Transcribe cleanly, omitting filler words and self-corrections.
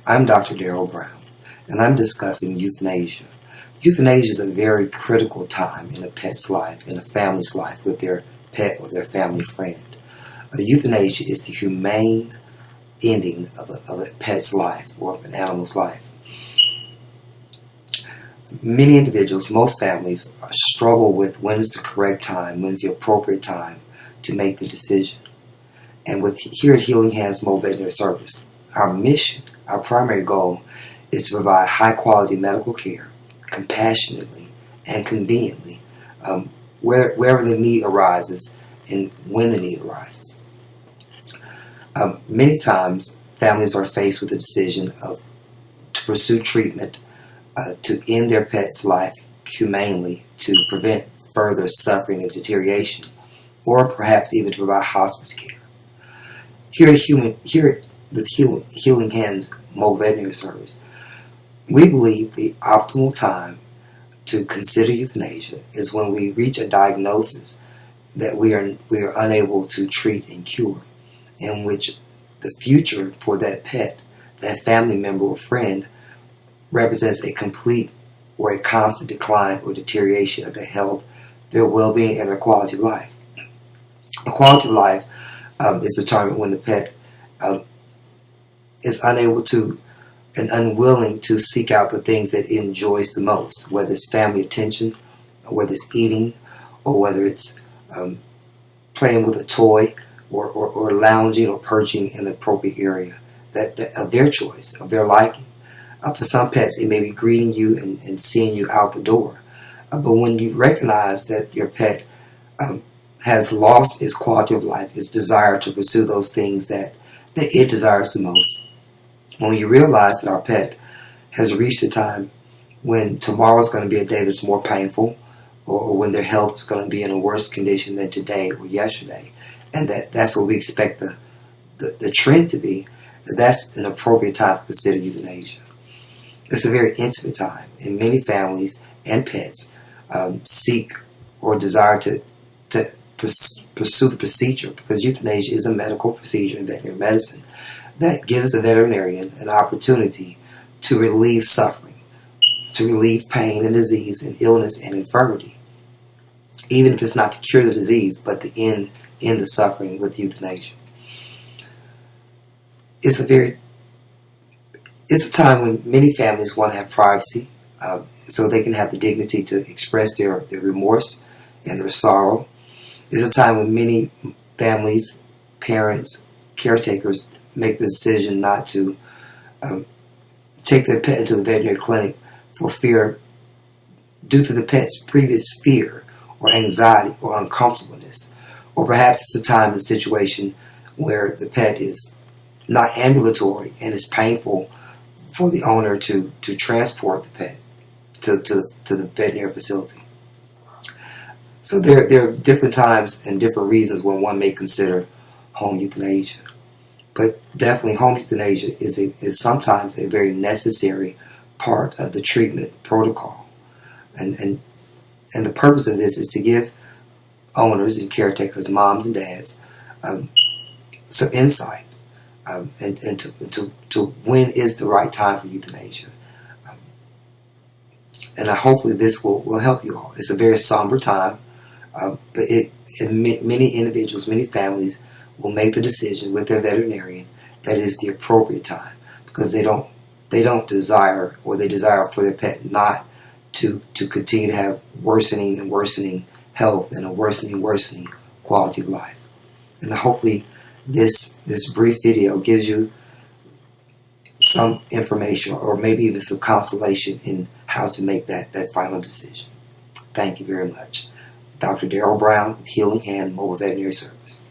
I'm Dr. Darrell Brown, and I'm discussing euthanasia. Euthanasia is a very critical time in a pet's life, in a family's life, with their pet or their family friend. Euthanasia is the humane ending of a pet's life or of an animal's life. Many individuals, most families, struggle with when is the correct time, when is the appropriate time to make the decision. And here at Healing Hands Mobile Veterinary Service, our mission, our primary goal, is to provide high-quality medical care, compassionately and conveniently, wherever the need arises and when the need arises. Many times, families are faced with the decision to pursue treatment to end their pet's life humanely, to prevent further suffering and deterioration, or perhaps even to provide hospice care. Here with Healing Hands Mobile Veterinary Service, we believe the optimal time to consider euthanasia is when we reach a diagnosis that we are unable to treat and cure, in which the future for that pet, that family member or friend, represents a complete or a constant decline or deterioration of their health, their well-being, and their quality of life. A quality of life is determined when the pet is unable to and unwilling to seek out the things that it enjoys the most, whether it's family attention, or whether it's eating, or whether it's playing with a toy, or lounging or perching in the appropriate area that of their choice, of their liking. For some pets, it may be greeting you and seeing you out the door. But when you recognize that your pet has lost its quality of life, its desire to pursue those things that it desires the most, when you realize that our pet has reached a time when tomorrow is going to be a day that's more painful, or when their health is going to be in a worse condition than today or yesterday, and that's what we expect the trend to be, that's an appropriate time to consider euthanasia. It's a very intimate time, and many families and pets seek or desire to pursue the procedure, because euthanasia is a medical procedure in veterinary medicine that gives the veterinarian an opportunity to relieve suffering, to relieve pain and disease and illness and infirmity, even if it's not to cure the disease, but to end the suffering with euthanasia. It's a time when many families want to have privacy, so they can have the dignity to express their remorse and their sorrow. It's a time when many families, parents, caretakers make the decision not to take their pet into the veterinary clinic for fear, due to the pet's previous fear or anxiety or uncomfortableness. Or perhaps it's a time and situation where the pet is not ambulatory and it's painful for the owner to transport the pet to the veterinary facility. So there are different times and different reasons when one may consider home euthanasia. But definitely home euthanasia is sometimes a very necessary part of the treatment protocol. And the purpose of this is to give owners and caretakers, moms and dads, some insight and to when is the right time for euthanasia. And hopefully this will help you all. It's a very somber time, but many individuals, many families will make the decision with their veterinarian that is the appropriate time, because they don't desire, or they desire for their pet not to continue to have worsening and worsening health and a worsening quality of life. And hopefully this brief video gives you some information, or maybe even some consolation in how to make that final decision. Thank you very much. Dr. Darrell Brown with Healing Hand Mobile Veterinary Service.